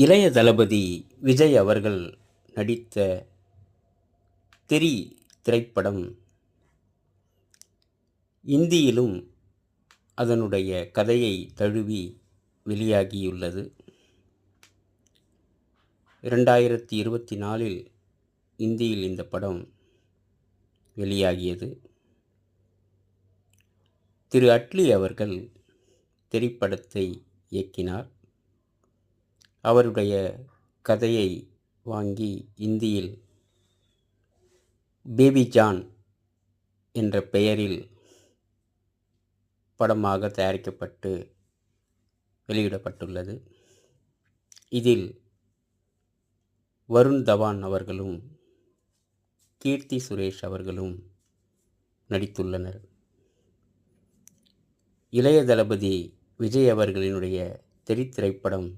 இளைய தளபதி விஜய் அவர்கள் நடித்த தெறி திரைப்படம் இந்தியிலும் அதனுடைய கதையை தழுவி வெளியாகியுள்ளது. 2024 இந்தியில் இந்த படம் வெளியாகியது. திரு அட்லி அவர்கள் திரைப்படத்தை இயக்கினார். அவருடைய கதையை வாங்கி இந்தியில் பேபி ஜான் என்ற பெயரில் படமாக தயாரிக்கப்பட்டு வெளியிடப்பட்டுள்ளது. இதில் வருண் தவான் அவர்களும் கீர்த்தி சுரேஷ் அவர்களும் நடித்துள்ளனர். இளைய தளபதி விஜய் அவர்களினுடைய தெறி திரைப்படம்